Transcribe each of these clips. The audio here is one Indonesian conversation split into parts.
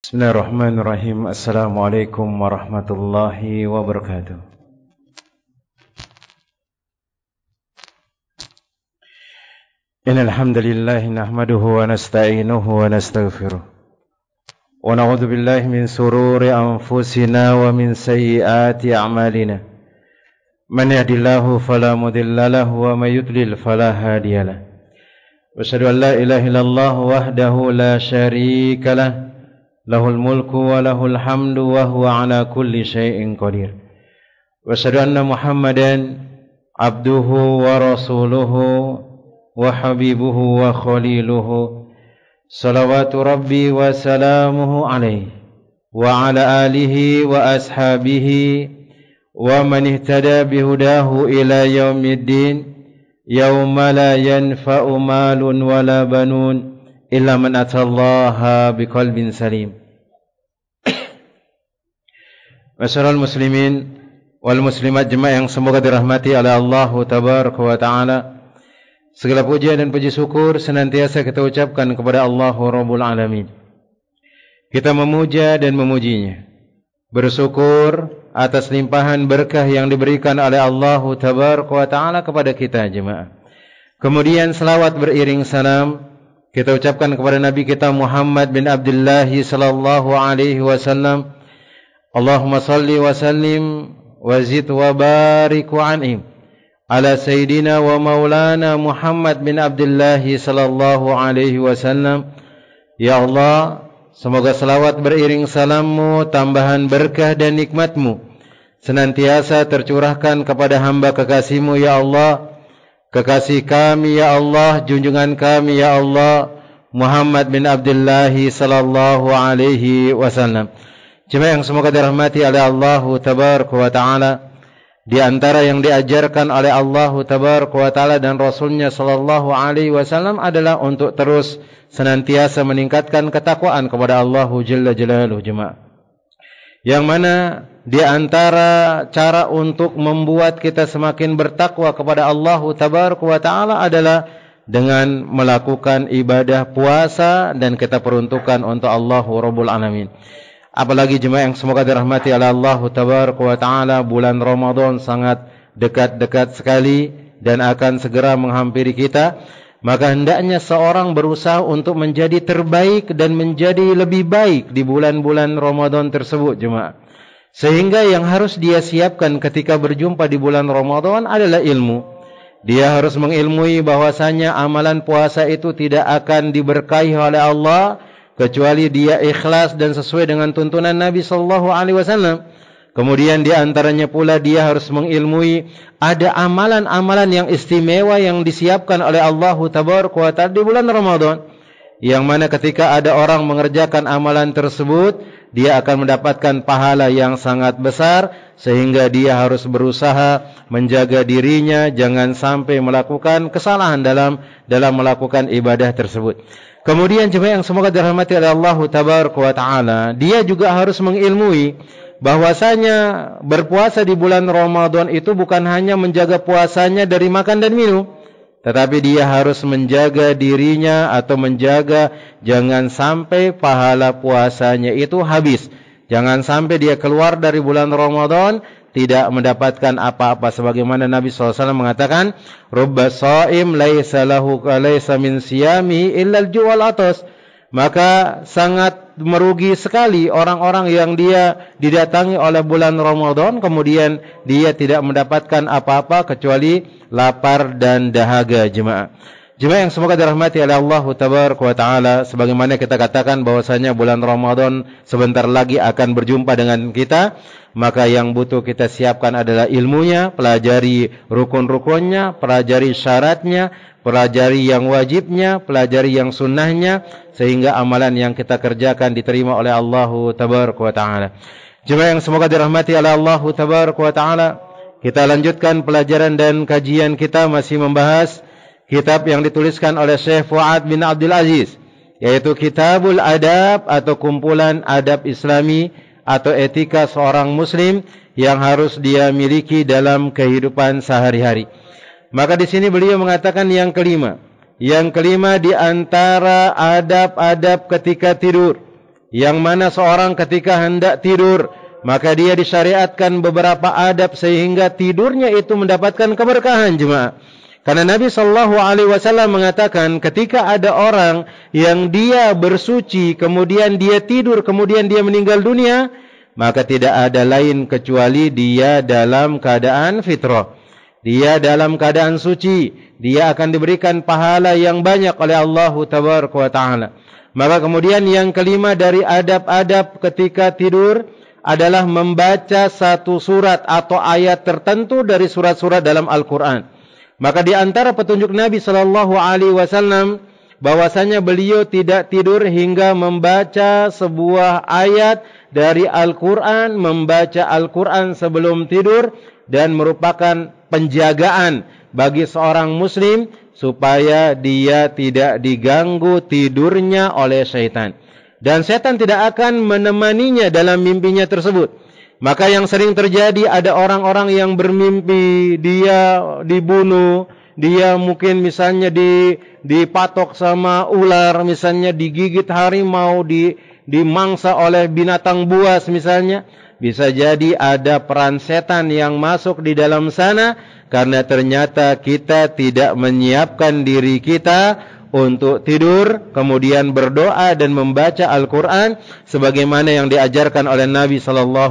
Bismillahirrahmanirrahim. Assalamualaikum warahmatullahi wabarakatuh. Innal hamdalillah nahmaduhu wa nasta'inuhu wa nastaghfiruh. Wa na'udzu billahi min sururi anfusina wa min sayyiati a'malina. Man yahdihillahu fala mudilla lahu wa may yudlil fala hadiya lahu. Wa asyhadu an la ilaha illallah wahdahu la syarika lahu. Lahul mulku wa lahul hamdu wa huwa ala kulli syai'in qadir. Wa asyhadu anna Muhammadan abduhu wa rasuluhu wa habibuhu wa khaliluhu. Salawatu rabbi wa salamuhu alaihi wa ala alihi wa ashabihi wa man ihtada bihudahu ila yaumiddin yauma la yanfa'u malun wala banun illa man atallaha biqalbin salim. Masyarul muslimin wal muslimat jemaah yang semoga dirahmati oleh Allah tabaraka wa taala. Segala pujian dan puji syukur senantiasa kita ucapkan kepada Allah Rabbul Alamin. Kita memuja dan memujinya, bersyukur atas limpahan berkah yang diberikan oleh Allah tabaraka wa taala kepada kita jemaah. Kemudian selawat beriring salam kita ucapkan kepada Nabi kita Muhammad bin Abdullah sallallahu alaihi wasallam. Allahumma salli wa sallim wa zid wa barik wa an'im ala sayyidina wa maulana Muhammad bin Abdullah sallallahu alaihi wasallam. Ya Allah, semoga selawat beriring salammu, tambahan berkah dan nikmatmu senantiasa tercurahkan kepada hamba kekasihmu ya Allah, kekasih kami ya Allah, junjungan kami ya Allah, Muhammad bin Abdullah sallallahu alaihi wasallam. Jemaah yang semoga dirahmati oleh Allah tabaraka wa taala, di antara yang diajarkan oleh Allah tabaraka wa taala dan Rasulnya sallallahu alaihi wasallam adalah untuk terus senantiasa meningkatkan ketakwaan kepada Allah jalla jalaluhu jemaah. Yang mana di antara cara untuk membuat kita semakin bertakwa kepada Allah tabaraka wa taala adalah dengan melakukan ibadah puasa dan kita peruntukkan untuk Allah Rabbul Alamin. Apalagi jemaah yang semoga dirahmati oleh Allah tabaraka wa taala, bulan Ramadan sangat dekat-dekat sekali dan akan segera menghampiri kita. Maka hendaknya seorang berusaha untuk menjadi terbaik dan menjadi lebih baik di bulan-bulan Ramadan tersebut jemaah. Sehingga yang harus dia siapkan ketika berjumpa di bulan Ramadan adalah ilmu. Dia harus mengilmui bahwasanya amalan puasa itu tidak akan diberkahi oleh Allah kecuali dia ikhlas dan sesuai dengan tuntunan Nabi sallallahu alaihi wasallam. Kemudian di antaranya pula dia harus mengilmui ada amalan-amalan yang istimewa yang disiapkan oleh Allah tabaraka wa taala di bulan Ramadan, yang mana ketika ada orang mengerjakan amalan tersebut dia akan mendapatkan pahala yang sangat besar, sehingga dia harus berusaha menjaga dirinya jangan sampai melakukan kesalahan dalam melakukan ibadah tersebut. Kemudian jemaah yang semoga dirahmati oleh Allah tabaraka wa taala, dia juga harus mengilmui bahwasanya berpuasa di bulan Ramadan itu bukan hanya menjaga puasanya dari makan dan minum, tetapi dia harus menjaga dirinya atau menjaga jangan sampai pahala puasanya itu habis. Jangan sampai dia keluar dari bulan Ramadan tidak mendapatkan apa-apa, sebagaimana Nabi SAW mengatakan, rubba shaim laisa min siyami illa al-ju' wal atas. Maka sangat merugi sekali orang-orang yang dia didatangi oleh bulan Ramadan kemudian dia tidak mendapatkan apa-apa kecuali lapar dan dahaga jemaah. Jemaah yang semoga dirahmati oleh Allah tabaraka wa taala, sebagaimana kita katakan bahwasanya bulan Ramadan sebentar lagi akan berjumpa dengan kita, maka yang butuh kita siapkan adalah ilmunya, pelajari rukun-rukunnya, pelajari syaratnya, pelajari yang wajibnya, pelajari yang sunnahnya, sehingga amalan yang kita kerjakan diterima oleh Allah tabaraka wa taala. Jemaah yang semoga dirahmati oleh Allah tabaraka wa taala, kita lanjutkan pelajaran dan kajian kita masih membahas kitab yang dituliskan oleh Syekh Fuad bin Abdul Aziz, yaitu Kitabul Adab atau kumpulan adab Islami atau etika seorang muslim yang harus dia miliki dalam kehidupan sehari-hari. Maka di sini beliau mengatakan yang kelima di antara adab-adab ketika tidur yang mana seorang ketika hendak tidur, maka dia disyariatkan beberapa adab sehingga tidurnya itu mendapatkan keberkahan, jemaah. Karena Nabi SAW mengatakan ketika ada orang yang dia bersuci, kemudian dia tidur, kemudian dia meninggal dunia, maka tidak ada lain kecuali dia dalam keadaan fitrah. Dia dalam keadaan suci. Dia akan diberikan pahala yang banyak oleh Allah Tabaraka wa Ta'ala. Maka kemudian yang kelima dari adab-adab ketika tidur adalah membaca satu surat atau ayat tertentu dari surat-surat dalam Al-Quran. Maka di antara petunjuk Nabi SAW bahwasanya beliau tidak tidur hingga membaca sebuah ayat dari Al-Quran, membaca Al-Quran sebelum tidur, dan merupakan penjagaan bagi seorang muslim supaya dia tidak diganggu tidurnya oleh syaitan. Dan setan tidak akan menemaninya dalam mimpinya tersebut. Maka yang sering terjadi ada orang-orang yang bermimpi dia dibunuh, dia mungkin misalnya dipatok sama ular, misalnya digigit harimau, dimangsa oleh binatang buas misalnya. Bisa jadi ada peran setan yang masuk di dalam sana karena ternyata kita tidak menyiapkan diri kita untuk tidur, kemudian berdoa dan membaca Al-Quran sebagaimana yang diajarkan oleh Nabi SAW.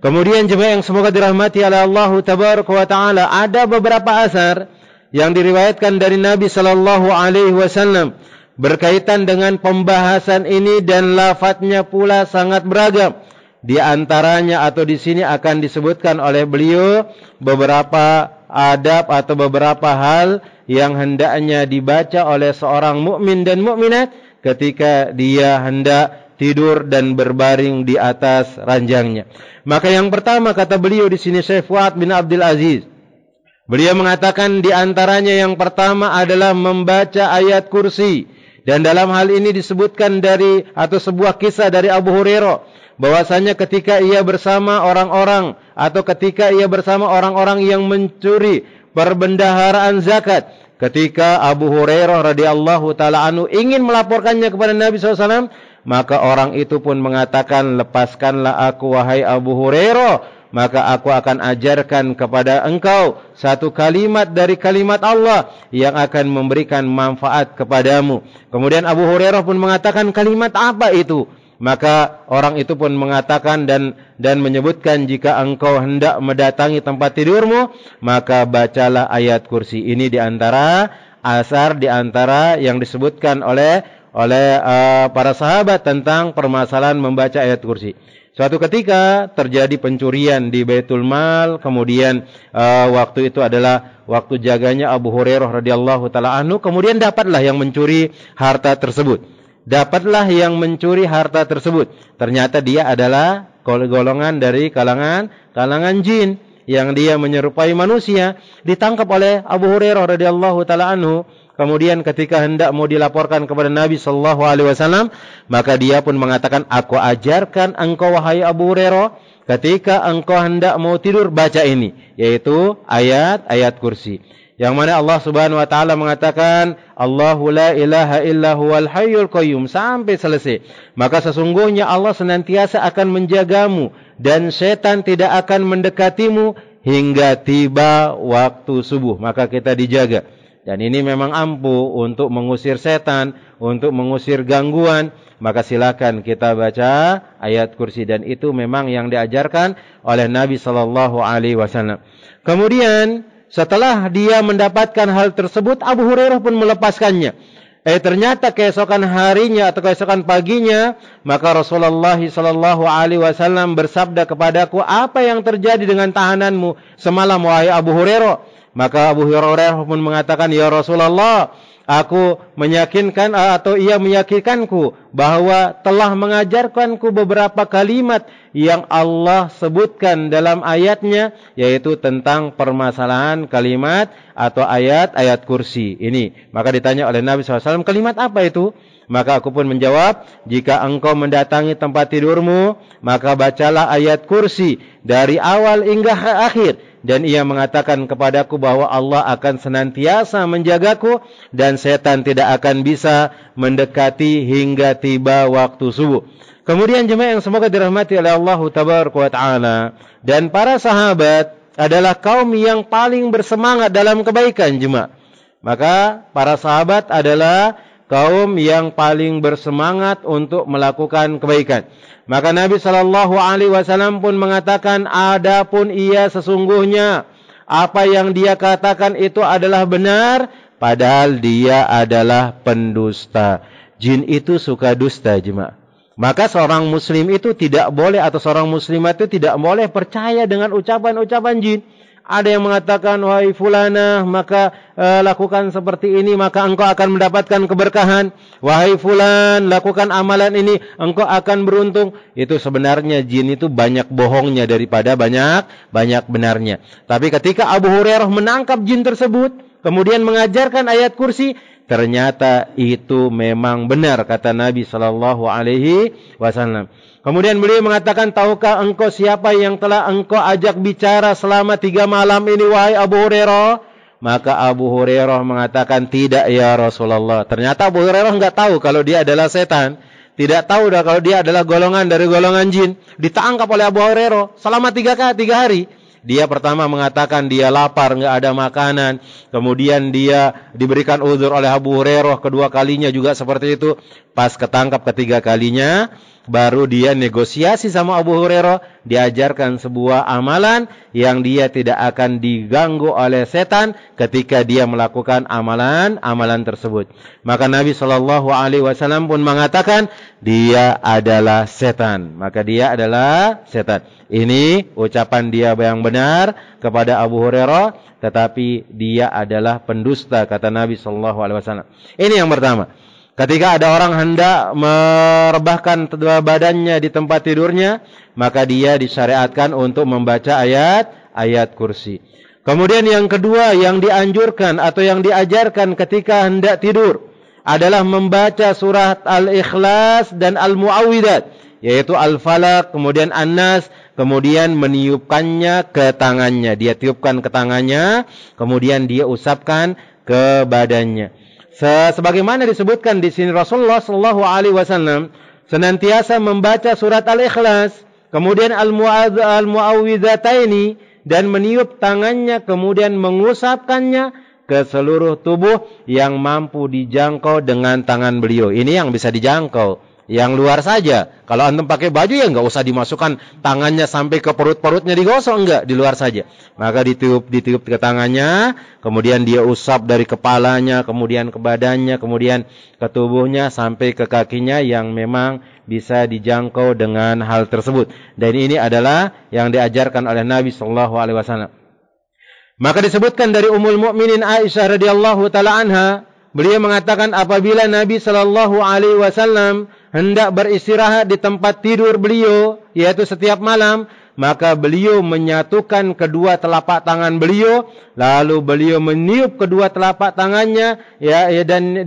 Kemudian jemaah yang semoga dirahmati oleh Allah Tabaraka wa Ta'ala, ada beberapa asar yang diriwayatkan dari Nabi SAW berkaitan dengan pembahasan ini, dan lafadznya pula sangat beragam. Di antaranya atau di sini akan disebutkan oleh beliau beberapa adab atau beberapa hal yang hendaknya dibaca oleh seorang mukmin dan mukminat ketika dia hendak tidur dan berbaring di atas ranjangnya. Maka yang pertama kata beliau di sini, Syekh Fuad bin Abdul Aziz, beliau mengatakan di antaranya yang pertama adalah membaca ayat kursi. Dan dalam hal ini disebutkan dari atau sebuah kisah dari Abu Hurairah bahwasanya ketika ia bersama orang-orang atau ketika ia bersama orang-orang yang mencuri perbendaharaan zakat, ketika Abu Hurairah radhiyallahu taala anhu ingin melaporkannya kepada Nabi SAW, maka orang itu pun mengatakan, lepaskanlah aku wahai Abu Hurairah, maka aku akan ajarkan kepada engkau satu kalimat dari kalimat Allah yang akan memberikan manfaat kepadamu. Kemudian Abu Hurairah pun mengatakan, kalimat apa itu? Maka orang itu pun mengatakan dan menyebutkan, jika engkau hendak mendatangi tempat tidurmu, maka bacalah ayat kursi. Ini diantara asar, diantara yang disebutkan oleh para sahabat tentang permasalahan membaca ayat kursi. Suatu ketika terjadi pencurian di Baitul Mal, kemudian waktu itu adalah waktu jaganya Abu Hurairah radhiyallahu taala anhu, kemudian dapatlah yang mencuri harta tersebut. Ternyata dia adalah golongan dari kalangan jin yang dia menyerupai manusia. Ditangkap oleh Abu Hurairah radhiyallahu taala anhu. Kemudian ketika hendak mau dilaporkan kepada Nabi sallallahu alaihi wasallam, maka dia pun mengatakan, aku ajarkan engkau wahai Abu Hurairah, ketika engkau hendak mau tidur baca ini, yaitu ayat kursi. Yang mana Allah Subhanahu wa taala mengatakan, Allahu la ilaha illa huwal hayyul qayyum, sampai selesai. Maka sesungguhnya Allah senantiasa akan menjagamu dan setan tidak akan mendekatimu hingga tiba waktu subuh. Maka kita dijaga. Dan ini memang ampuh untuk mengusir setan, untuk mengusir gangguan. Maka silakan kita baca ayat kursi, dan itu memang yang diajarkan oleh Nabi sallallahu alaihi wasallam. Kemudian setelah dia mendapatkan hal tersebut, Abu Hurairah pun melepaskannya. Ternyata keesokan harinya atau keesokan paginya, maka Rasulullah sallallahu alaihi wasallam bersabda kepadaku, apa yang terjadi dengan tahananmu semalam wahai Abu Hurairah? Maka Abu Hurairah pun mengatakan, ya Rasulullah, aku meyakinkan atau ia meyakinkanku bahwa telah mengajarkanku beberapa kalimat yang Allah sebutkan dalam ayatnya, yaitu tentang permasalahan kalimat atau ayat kursi ini. Maka ditanya oleh Nabi SAW, kalimat apa itu? Maka aku pun menjawab, jika engkau mendatangi tempat tidurmu, maka bacalah ayat kursi dari awal hingga akhir. dan ia mengatakan kepadaku bahwa Allah akan senantiasa menjagaku dan setan tidak akan bisa mendekati hingga tiba waktu subuh. Kemudian jemaah yang semoga dirahmati oleh Allah Tabaraka wa Ta'ala, dan para sahabat adalah kaum yang paling bersemangat dalam kebaikan jemaah. Maka para sahabat adalah kaum yang paling bersemangat untuk melakukan kebaikan. Maka Nabi SAW pun mengatakan, adapun ia sesungguhnya apa yang dia katakan itu adalah benar, padahal dia adalah pendusta. Jin itu suka dusta jemaah. Maka seorang muslim itu tidak boleh, atau seorang muslimat itu tidak boleh percaya dengan ucapan-ucapan jin. Ada yang mengatakan, wahai fulana, maka lakukan seperti ini, maka engkau akan mendapatkan keberkahan. Wahai fulan, lakukan amalan ini, engkau akan beruntung. Itu sebenarnya jin itu banyak bohongnya daripada banyak benarnya. Tapi ketika Abu Hurairah menangkap jin tersebut, kemudian mengajarkan ayat kursi, ternyata itu memang benar kata Nabi SAW. Kemudian beliau mengatakan, tahukah engkau siapa yang telah engkau ajak bicara selama 3 malam ini, wahai Abu Hurairah? Maka Abu Hurairah mengatakan, tidak ya Rasulullah. Ternyata Abu Hurairah enggak tahu kalau dia adalah setan. Tidak tahu dah kalau dia adalah golongan dari golongan jin. Ditangkap oleh Abu Hurairah selama 3 hari. Dia pertama mengatakan dia lapar, enggak ada makanan. Kemudian dia diberikan uzur oleh Abu Hurairah. Kedua kalinya juga seperti itu. Pas ketangkap ketiga kalinya, baru dia negosiasi sama Abu Hurairah. Diajarkan sebuah amalan yang dia tidak akan diganggu oleh setan ketika dia melakukan amalan tersebut. Maka Nabi SAW pun mengatakan, dia adalah setan. Maka dia adalah setan. Ini ucapan dia yang benar kepada Abu Hurairah, tetapi dia adalah pendusta kata Nabi SAW. Ini yang pertama. Ketika ada orang hendak merebahkan badannya di tempat tidurnya, maka dia disyariatkan untuk membaca ayat kursi. Kemudian yang kedua yang dianjurkan atau yang diajarkan ketika hendak tidur adalah membaca surat Al-Ikhlas dan Al-Mu'awwidat, yaitu Al-Falaq, kemudian An-Nas, kemudian meniupkannya ke tangannya. Dia tiupkan ke tangannya, kemudian dia usapkan ke badannya. Sebagaimana disebutkan di sini, Rasulullah SAW senantiasa membaca surat Al-Ikhlas, kemudian Al-Mu'awwidhataini, dan meniup tangannya, kemudian mengusapkannya ke seluruh tubuh yang mampu dijangkau dengan tangan beliau. Ini yang bisa dijangkau. Yang luar saja. Kalau antum pakai baju ya enggak usah dimasukkan tangannya sampai ke perut-perutnya digosok, enggak, di luar saja. Maka ditiup ke tangannya, kemudian dia usap dari kepalanya, kemudian ke badannya, kemudian ke tubuhnya sampai ke kakinya yang memang bisa dijangkau dengan hal tersebut. Dan ini adalah yang diajarkan oleh Nabi SAW. Maka disebutkan dari Ummul Mukminin Aisyah radhiyallahu taala anha, beliau mengatakan apabila Nabi SAW hendak beristirahat di tempat tidur beliau, yaitu setiap malam, maka beliau menyatukan kedua telapak tangan beliau, lalu beliau meniup kedua telapak tangannya, dan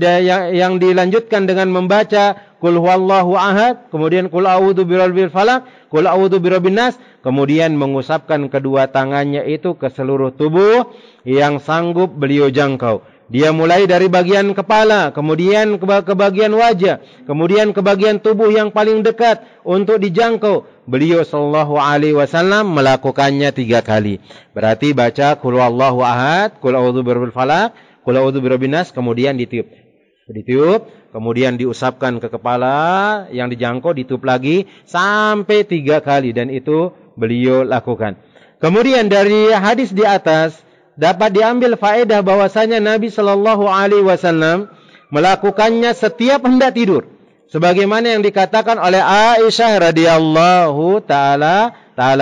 yang dilanjutkan dengan membaca Qul huwallahu ahad, kemudian Qul a'udzu birabbil falaq, Qul a'udzu birabbin nas, kemudian mengusapkan kedua tangannya itu ke seluruh tubuh yang sanggup beliau jangkau. Dia mulai dari bagian kepala, kemudian ke bagian wajah, kemudian ke bagian tubuh yang paling dekat untuk dijangkau. Beliau SAW melakukannya 3 kali. Berarti baca Qul huwallahu ahad, Qul a'udzu birabbil falaq, Qul a'udzu birabbin nas, kemudian ditiup, kemudian diusapkan ke kepala yang dijangkau, ditiup lagi sampai 3 kali, dan itu beliau lakukan. Kemudian dari hadis di atas dapat diambil faedah bahwasanya Nabi SAW melakukannya setiap hendak tidur, sebagaimana yang dikatakan oleh Aisyah radhiyallahu taala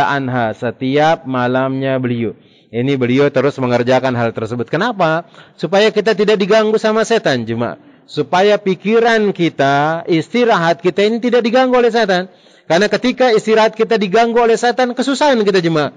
anha, setiap malamnya beliau. Ini beliau terus mengerjakan hal tersebut. Kenapa? Supaya kita tidak diganggu sama setan, jemaah. Supaya pikiran kita, istirahat kita ini tidak diganggu oleh setan. Karena ketika istirahat kita diganggu oleh setan, kesusahan kita, jemaah.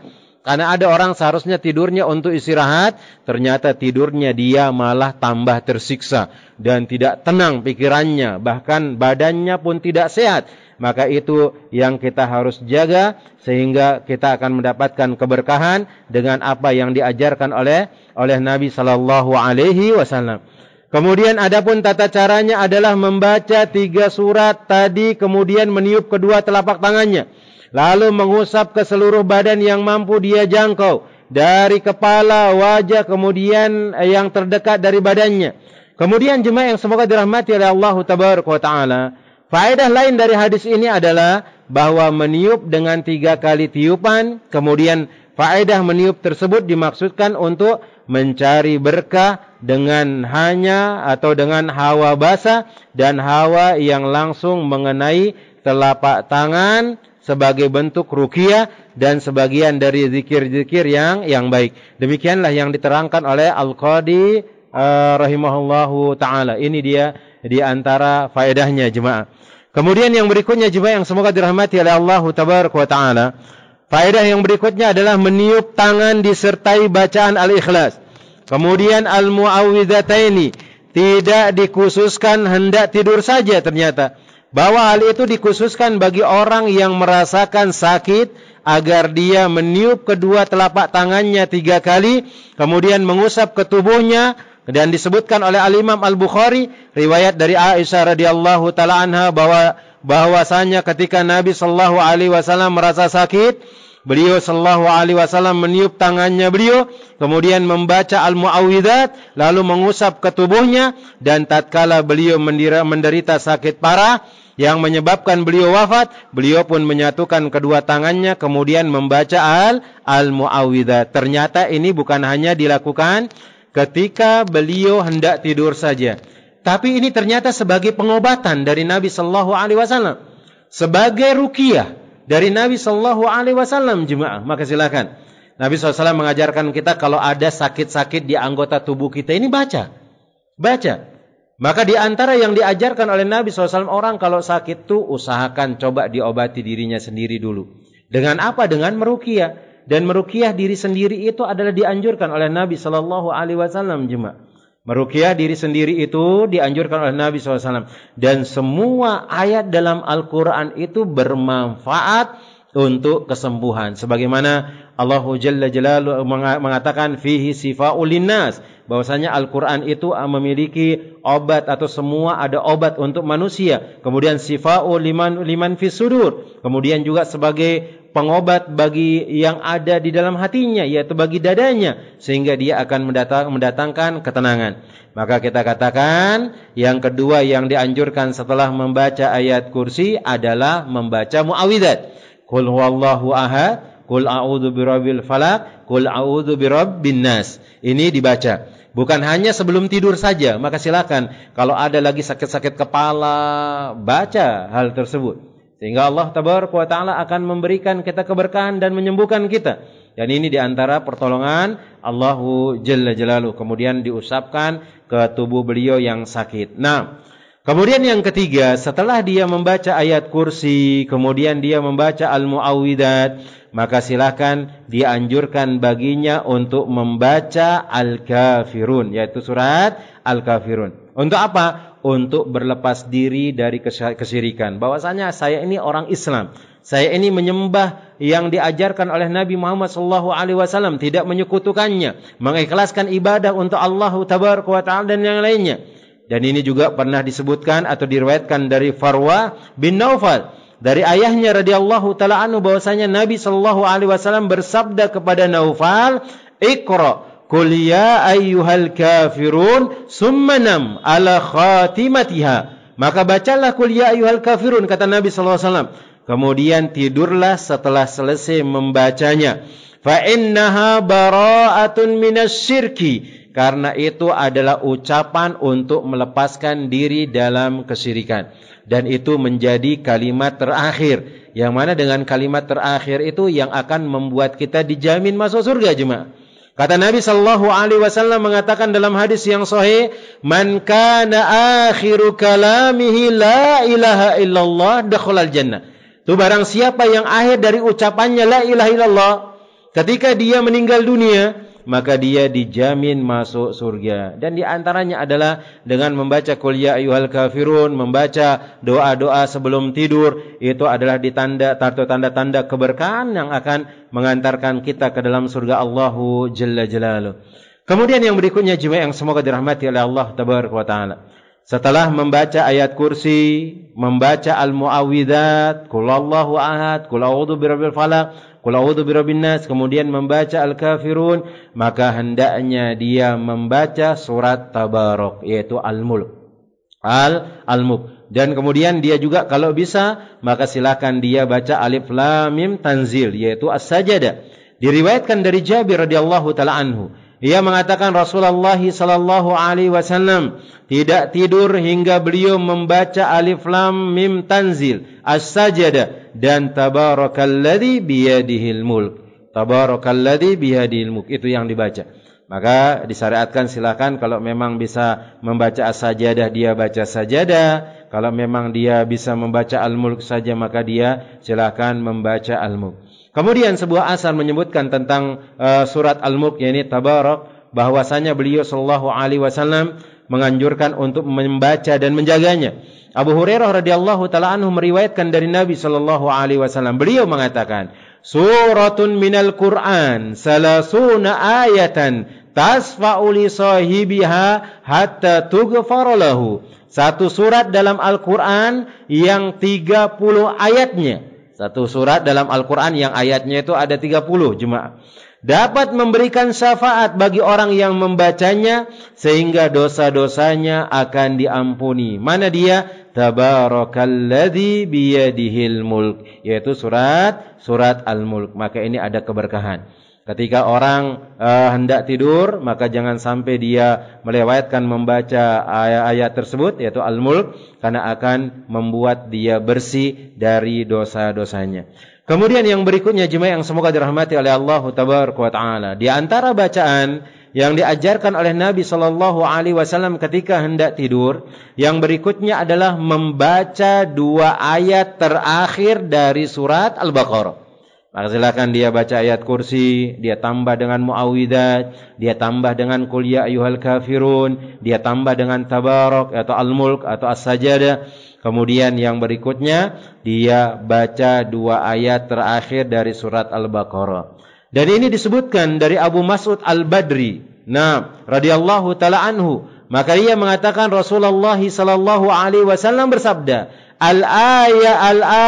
Karena ada orang seharusnya tidurnya untuk istirahat, ternyata tidurnya dia malah tambah tersiksa dan tidak tenang pikirannya, bahkan badannya pun tidak sehat. maka itu yang kita harus jaga sehingga kita akan mendapatkan keberkahan dengan apa yang diajarkan oleh Nabi sallallahu alaihi wasallam. Kemudian adapun tata caranya adalah membaca 3 surat tadi, kemudian meniup kedua telapak tangannya, lalu mengusap ke seluruh badan yang mampu dia jangkau, dari kepala, wajah, kemudian yang terdekat dari badannya. Kemudian jemaah yang semoga dirahmati oleh Allah tabaraka wa taala, faedah lain dari hadis ini adalah bahwa meniup dengan 3 kali tiupan, kemudian faedah meniup tersebut dimaksudkan untuk mencari berkah dengan hanya atau dengan hawa basah dan hawa yang langsung mengenai telapak tangan sebagai bentuk ruqyah dan sebagian dari zikir-zikir yang baik. Demikianlah yang diterangkan oleh Al-Qadi rahimahullahu ta'ala. Ini dia di antara faedahnya jemaah. Kemudian yang berikutnya jemaah yang semoga dirahmati oleh Allah tabaraka wa ta'ala, faedah yang berikutnya adalah meniup tangan disertai bacaan Al-Ikhlas. Kemudian Al-Mu'awwidhataini tidak dikhususkan hendak tidur saja ternyata, bahwa hal itu dikhususkan bagi orang yang merasakan sakit, agar dia meniup kedua telapak tangannya 3 kali, kemudian mengusap ke tubuhnya. Dan disebutkan oleh Al-Imam Al-Bukhari, riwayat dari Aisyah radhiyallahu taala anha, bahwasanya ketika Nabi sallallahu alaihi wasallam merasa sakit, beliau sallallahu alaihi wasallam meniup tangannya beliau, kemudian membaca Al-Mu'awwidzat, lalu mengusap ke tubuhnya, dan tatkala beliau menderita sakit parah yang menyebabkan beliau wafat, beliau pun menyatukan kedua tangannya kemudian membaca Al-Mu'awwidzat. Ternyata ini bukan hanya dilakukan ketika beliau hendak tidur saja, tapi ini ternyata sebagai pengobatan dari Nabi sallallahu alaihi wasallam, sebagai ruqyah dari Nabi sallallahu alaihi wasallam jemaah. Maka silakan, Nabi SAW mengajarkan kita kalau ada sakit-sakit di anggota tubuh kita ini baca. Maka di antara yang diajarkan oleh Nabi SAW, orang kalau sakit tuh usahakan coba diobati dirinya sendiri dulu. Dengan apa? Dengan meruqyah. Dan meruqyah diri sendiri itu adalah dianjurkan oleh Nabi sallallahu alaihi wasallam jemaah. Meruqyah diri sendiri itu dianjurkan oleh Nabi SAW. Dan semua ayat dalam Al-Quran itu bermanfaat untuk kesembuhan. Sebagaimana Allah Jalla Jalaluhu mengatakan fihi sifa'ul linnas, bahwasanya Al-Quran itu memiliki obat atau semua ada obat untuk manusia. Kemudian sifa'ul liman fis sudur, kemudian juga sebagai pengobat bagi yang ada di dalam hatinya, yaitu bagi dadanya, sehingga dia akan mendatangkan ketenangan. Maka kita katakan yang kedua yang dianjurkan setelah membaca ayat kursi adalah membaca mu'awwidzat. Qul huwallahu ahad, qul a'udzu birabbil falaq, qul a'udzu birabbin nas. Ini dibaca. Bukan hanya sebelum tidur saja. Maka silakan kalau ada lagi sakit-sakit kepala, baca hal tersebut. Sehingga Allah tabaraka wa ta'ala akan memberikan kita keberkahan dan menyembuhkan kita. Dan ini diantara pertolongan Allahu Jalla Jalaluhu. Kemudian diusapkan ke tubuh beliau yang sakit. Nah, kemudian yang ketiga, setelah dia membaca ayat kursi, kemudian dia membaca Al-Mu'awwidzat, maka silakan dianjurkan baginya untuk membaca Al-Kafirun, yaitu surat Al-Kafirun. Untuk apa? Untuk berlepas diri dari kesyirikan. Bahwasanya saya ini orang Islam, saya ini menyembah yang diajarkan oleh Nabi Muhammad SAW, tidak menyekutukannya, mengikhlaskan ibadah untuk Allah tabaraka wa ta'ala dan yang lainnya. Dan ini juga pernah disebutkan atau diriwayatkan dari Farwa bin Naufal, dari ayahnya radhiyallahu taala anhu, bahwasanya Nabi SAW bersabda kepada Naufal, "Iqra Qul ya ayyuhal kafirun summa nam ala khatimatiha." Maka bacalah Qul ya ayyuhal kafirun, kata Nabi SAW. Kemudian tidurlah setelah selesai membacanya. Fa innaha bara'atun minasyirki, karena itu adalah ucapan untuk melepaskan diri dalam kesyirikan. Dan itu menjadi kalimat terakhir, yang mana dengan kalimat terakhir itu yang akan membuat kita dijamin masuk surga jemaah. Kata Nabi sallallahu alaihi wasallam mengatakan dalam hadis yang sahih, "Man kana akhiru kalamihi la ilaha illallah dakhalal jannah." Itu barang siapa yang akhir dari ucapannya la ilaha illallah, ketika dia meninggal dunia, maka dia dijamin masuk surga. Dan di antaranya adalah dengan membaca Qul ya ayyuhal kafirun, membaca doa-doa sebelum tidur, itu adalah tanda-tanda keberkahan yang akan mengantarkan kita ke dalam surga Allahu Jalla Jalaluh. Kemudian yang berikutnya jemaah yang semoga dirahmati oleh Allah Tabaraka wa Ta'ala. Setelah membaca ayat kursi, membaca al-mu'awwidzat, Qul Allahu ahad, Qul a'udzu birabbil falaq, Qul a'udzu birabbin nas, kemudian membaca al-kafirun, maka hendaknya dia membaca surat Tabarak, yaitu al-mulk. Al-mulk. Dan kemudian dia juga kalau bisa, maka silakan dia baca alif lam mim tanzil, yaitu as-sajadah. Diriwayatkan dari Jabir radhiyallahu taala anhu, ia mengatakan Rasulullah sallallahu alaihi wasallam tidak tidur hingga beliau membaca alif lam mim tanzil, as-sajadah dan tabarakalladzi biyadihil mulk. Tabarakalladzi biyadihil mulk, itu yang dibaca. Maka disyariatkan silakan kalau memang bisa membaca as-sajadah dia baca sajadah, kalau memang dia bisa membaca al-mulk saja maka dia silakan membaca al-mulk. Kemudian sebuah asar menyebutkan tentang surat Al-Mulk, yakni Tabarak, bahwasanya beliau sallallahu alaihi wasallam menganjurkan untuk membaca dan menjaganya. Abu Hurairah radhiyallahu taala anhu meriwayatkan dari Nabi sallallahu alaihi wasallam, beliau mengatakan, "Suratun minal Qur'an salasuna ayatan tasfa'u li sahibiha hatta tughfar lahu." Satu surat dalam Al-Qur'an yang 30 ayatnya. Satu surat dalam Al-Quran yang ayatnya itu ada 30 jemaah. Dapat memberikan syafaat bagi orang yang membacanya sehingga dosa-dosanya akan diampuni. Mana dia? Tabarakalladzi biyadihil mulk, yaitu surat Al-Mulk. Maka ini ada keberkahan. Ketika orang hendak tidur, maka jangan sampai dia melewatkan membaca ayat-ayat tersebut, yaitu Al-Mulk, karena akan membuat dia bersih dari dosa-dosanya. Kemudian yang berikutnya jemaah yang semoga dirahmati oleh Allah Tabaraka wa Ta'ala, di antara bacaan yang diajarkan oleh Nabi sallallahu alaihi wasallam ketika hendak tidur, yang berikutnya adalah membaca 2 ayat terakhir dari surat Al-Baqarah. Maka silakan dia baca ayat kursi, dia tambah dengan mu'awwidzat, dia tambah dengan Qul ya ayyuhal kafirun, dia tambah dengan Tabarak atau Al-Mulk atau As-Sajadah. Kemudian yang berikutnya dia baca 2 ayat terakhir dari surat Al-Baqarah. Dan ini disebutkan dari Abu Mas'ud Al-Badri, radhiyallahu taala anhu. Maka ia mengatakan Rasulullah sallallahu alaihi wasallam bersabda,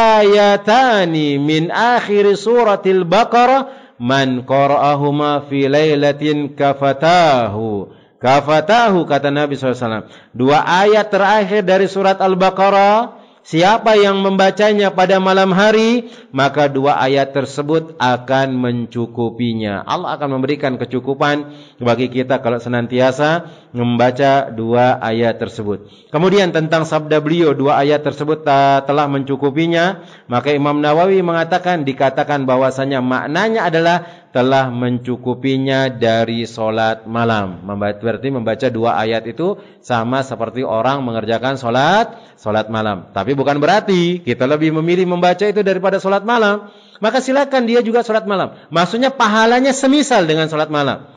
Al-ayatani min akhir suratil Baqarah man qara'ahuma fi lailatin kafatahu. Kafatahu, kata Nabi SAW. 2 ayat terakhir dari surat Al-Baqarah, siapa yang membacanya pada malam hari, maka 2 ayat tersebut akan mencukupinya. Allah akan memberikan kecukupan bagi kita kalau senantiasa membaca 2 ayat tersebut. Kemudian tentang sabda beliau 2 ayat tersebut telah mencukupinya, maka Imam Nawawi mengatakan, dikatakan bahwasanya maknanya adalah telah mencukupinya dari solat malam. Berarti membaca 2 ayat itu sama seperti orang mengerjakan solat malam. Tapi bukan berarti kita lebih memilih membaca itu daripada solat malam. Maka silakan dia juga solat malam. Maksudnya pahalanya semisal dengan solat malam.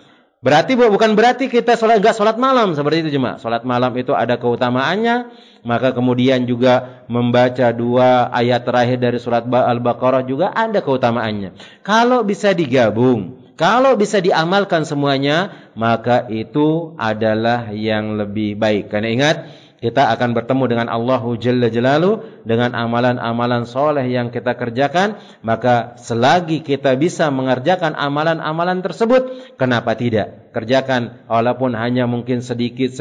Berarti bukan berarti kita enggak solat malam seperti itu jemaah. Solat malam itu ada keutamaannya. Maka kemudian juga membaca 2 ayat terakhir dari surat Al-Baqarah juga ada keutamaannya. Kalau bisa digabung, kalau bisa diamalkan semuanya, maka itu adalah yang lebih baik. Karena ingat, kita akan bertemu dengan Allah Jalla Jalaluh dengan amalan-amalan soleh yang kita kerjakan. Maka selagi kita bisa mengerjakan amalan-amalan tersebut, kenapa tidak? Kerjakan walaupun hanya mungkin sedikit,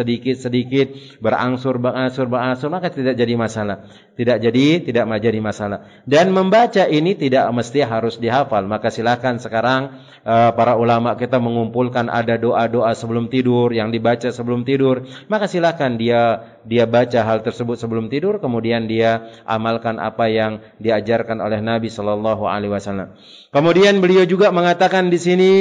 berangsur, maka tidak jadi masalah. Tidak jadi masalah. Dan membaca ini tidak mesti harus dihafal. Maka silakan sekarang para ulama kita mengumpulkan ada doa-doa sebelum tidur yang dibaca sebelum tidur. Maka silakan dia baca hal tersebut sebelum tidur, kemudian dia amalkan apa yang diajarkan oleh Nabi sallallahu alaihi wasallam. Kemudian beliau juga mengatakan di sini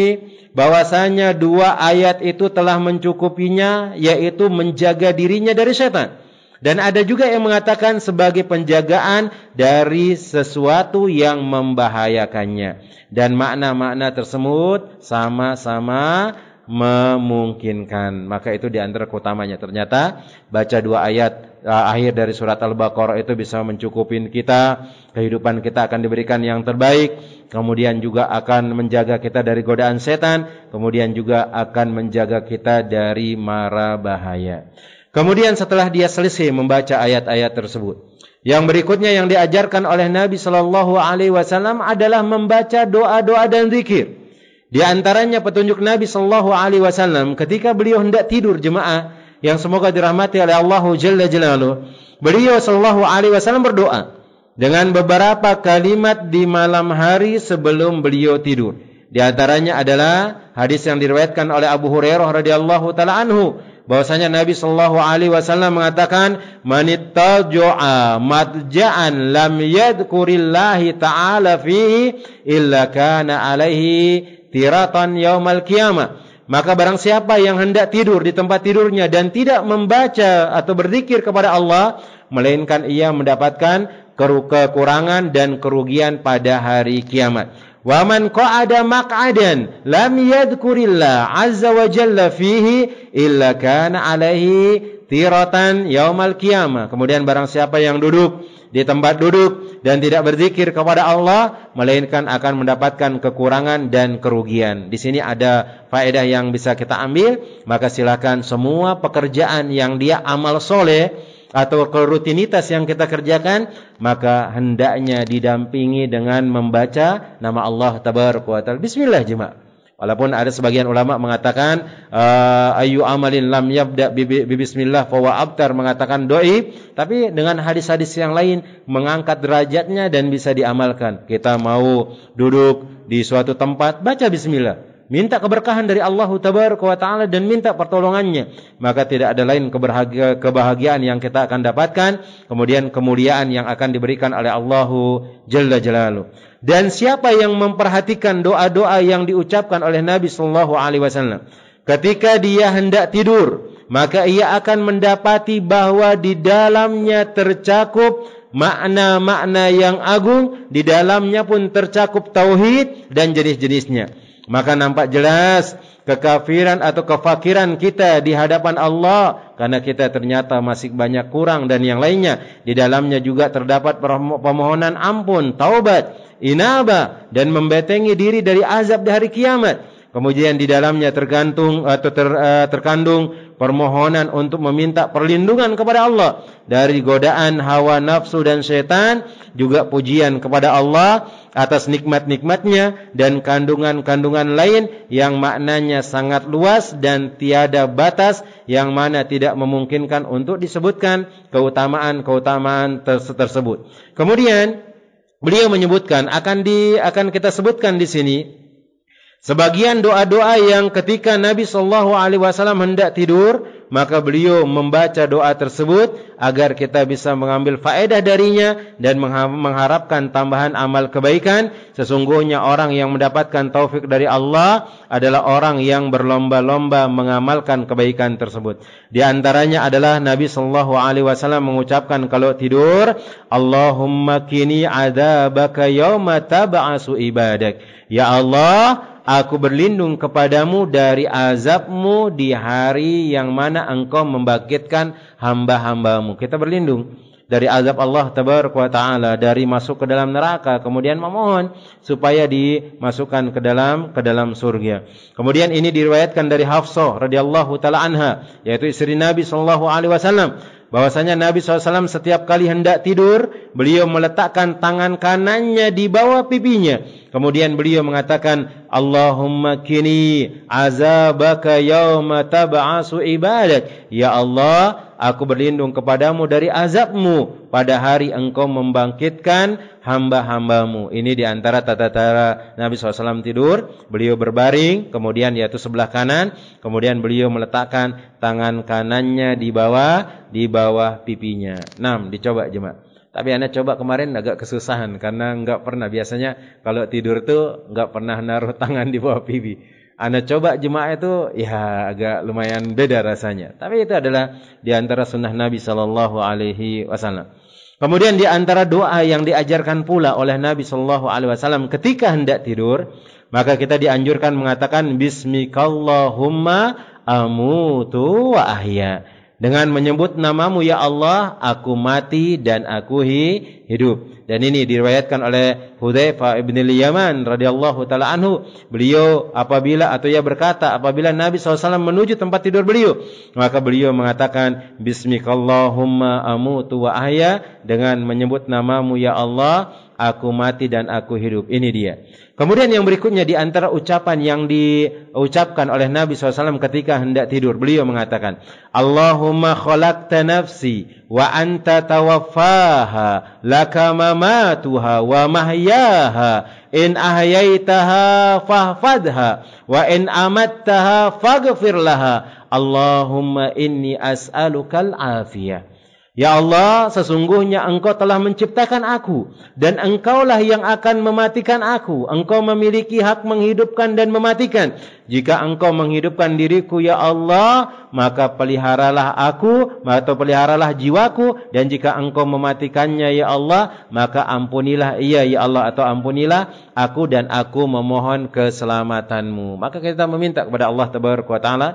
bahwasanya 2 ayat itu telah mencukupinya, yaitu menjaga dirinya dari setan. Dan ada juga yang mengatakan sebagai penjagaan dari sesuatu yang membahayakannya. Dan makna-makna tersebut sama-sama memungkinkan. Maka itu di antara keutamanya. Ternyata baca 2 ayat akhir dari surat Al-Baqarah itu bisa mencukupin kita. Kehidupan kita akan diberikan yang terbaik. Kemudian juga akan menjaga kita dari godaan setan. Kemudian juga akan menjaga kita dari mara bahaya. Kemudian setelah dia selesai membaca ayat-ayat tersebut, yang berikutnya yang diajarkan oleh Nabi Shallallahu Alaihi Wasallam adalah membaca doa-doa dan zikir. Di antaranya petunjuk Nabi Shallallahu Alaihi Wasallam ketika beliau hendak tidur, jemaah yang semoga dirahmati oleh Allah Jalla Jalaluhu, beliau Shallallahu Alaihi Wasallam berdoa dengan beberapa kalimat di malam hari sebelum beliau tidur. Di antaranya adalah hadis yang diriwayatkan oleh Abu Hurairah radhiyallahu taala anhu, bahwasanya Nabi sallallahu alaihi wasallam mengatakan, "Manittaja'a madja'an lam yadhkurillahi ta'ala fihi illa kana alaihi tiratan yaumal qiyamah." Maka barang siapa yang hendak tidur di tempat tidurnya dan tidak membaca atau berzikir kepada Allah, melainkan ia mendapatkan kekurangan dan kerugian pada hari kiamat. Wa man qa'ada maq'adan lam yadhkurillah azza wa jalla fihi illa kana alaihi tiratan yaumal qiyamah. Kemudian barang siapa yang duduk di tempat duduk dan tidak berzikir kepada Allah, melainkan akan mendapatkan kekurangan dan kerugian. Di sini ada faedah yang bisa kita ambil. Maka silakan semua pekerjaan yang dia amal soleh atau rutinitas yang kita kerjakan, maka hendaknya didampingi dengan membaca nama Allah Tabaraka wa Ta'ala. Bismillah jemaah. Walaupun ada sebagian ulama mengatakan ayu amalin lam yabda bi bismillah fa huwa abtar, mengatakan doi, tapi dengan hadis-hadis yang lain mengangkat derajatnya dan bisa diamalkan. Kita mau duduk di suatu tempat, baca bismillah, minta keberkahan dari Allah Tabaraka wa Ta'ala dan minta pertolongannya, maka tidak ada lain kebahagiaan yang kita akan dapatkan, kemudian kemuliaan yang akan diberikan oleh Allah Jalla Jalaluhu. Dan siapa yang memperhatikan doa-doa yang diucapkan oleh Nabi sallallahu alaihi wasallam ketika dia hendak tidur, maka ia akan mendapati bahwa di dalamnya tercakup makna-makna yang agung, di dalamnya pun tercakup tauhid dan jenis-jenisnya. Maka nampak jelas kekafiran atau kefakiran kita di hadapan Allah, karena kita ternyata masih banyak kurang dan yang lainnya. Di dalamnya juga terdapat permohonan ampun, taubat, inabah, dan membentengi diri dari azab di hari kiamat. Kemudian di dalamnya terkandung permohonan untuk meminta perlindungan kepada Allah dari godaan hawa nafsu dan syaitan, juga pujian kepada Allah atas nikmat-nikmatnya dan kandungan-kandungan lain yang maknanya sangat luas dan tiada batas, yang mana tidak memungkinkan untuk disebutkan keutamaan-keutamaan tersebut. Kemudian beliau menyebutkan akan kita sebutkan di sini sebagian doa-doa yang ketika Nabi sallallahu alaihi wasallam hendak tidur, maka beliau membaca doa tersebut agar kita bisa mengambil faedah darinya dan mengharapkan tambahan amal kebaikan. Sesungguhnya orang yang mendapatkan taufik dari Allah adalah orang yang berlomba-lomba mengamalkan kebaikan tersebut. Di antaranya adalah Nabi sallallahu alaihi wasallam mengucapkan kalau tidur, Allahumma qini adzabaka yauma tab'asu ibadak. Ya Allah, aku berlindung kepadamu dari azabmu di hari yang mana engkau membangkitkan hamba-hambamu. Kita berlindung dari azab Allah Tabaraka wa Ta'ala, dari masuk ke dalam neraka, kemudian memohon supaya dimasukkan ke dalam surga. Kemudian ini diriwayatkan dari Hafsah radhiyallahu taala anha, yaitu istri Nabi sallallahu alaihi wasallam, bahwasanya Nabi SAW setiap kali hendak tidur, beliau meletakkan tangan kanannya di bawah pipinya. Kemudian beliau mengatakan, Allahumma kini azabaka yauma tab'asu ibadak. Ya Allah, aku berlindung kepadamu dari azabmu pada hari engkau membangkitkan hamba-hambamu. Ini diantara tata cara Nabi SAW tidur. Beliau berbaring, kemudian yaitu sebelah kanan, kemudian beliau meletakkan tangan kanannya di bawah pipinya. Dicoba jemaah. Tapi Anda coba kemarin agak kesusahan karena enggak pernah, biasanya kalau tidur tuh enggak pernah naruh tangan di bawah pipi. Anda coba jemaah itu ya agak lumayan beda rasanya. Tapi itu adalah di antara sunnah Nabi sallallahu alaihi wasallam. Kemudian di antara doa yang diajarkan pula oleh Nabi sallallahu alaihi wasallam ketika hendak tidur, maka kita dianjurkan mengatakan bismikallahumma amutu wa ahya. Dengan menyebut namamu ya Allah, aku mati dan aku hidup. Dan ini diriwayatkan oleh Hudzaifah bin Yaman radhiyallahu taala anhu. Beliau apabila Nabi SAW menuju tempat tidur beliau, maka beliau mengatakan bismikallahumma amutu wa ahya, dengan menyebut namamu ya Allah, aku mati dan aku hidup. Ini dia. Kemudian yang berikutnya di antara ucapan yang diucapkan oleh Nabi SAW ketika hendak tidur, beliau mengatakan, Allahumma khalaqta nafsi wa anta tawaffaha laka mamatuha wa mahyaha in ahyaitaha fahfadha wa in amattaha faghfir laha Allahumma inni as'alukal afiyah. Ya Allah, sesungguhnya Engkau telah menciptakan aku, dan Engkaulah yang akan mematikan aku. Engkau memiliki hak menghidupkan dan mematikan. Jika Engkau menghidupkan diriku, ya Allah, maka peliharalah aku, atau peliharalah jiwaku. Dan jika Engkau mematikannya, ya Allah, maka ampunilah ia, ya Allah, atau ampunilah aku, dan aku memohon keselamatanmu. Maka kita meminta kepada Allah Tabaraka wa Ta'ala,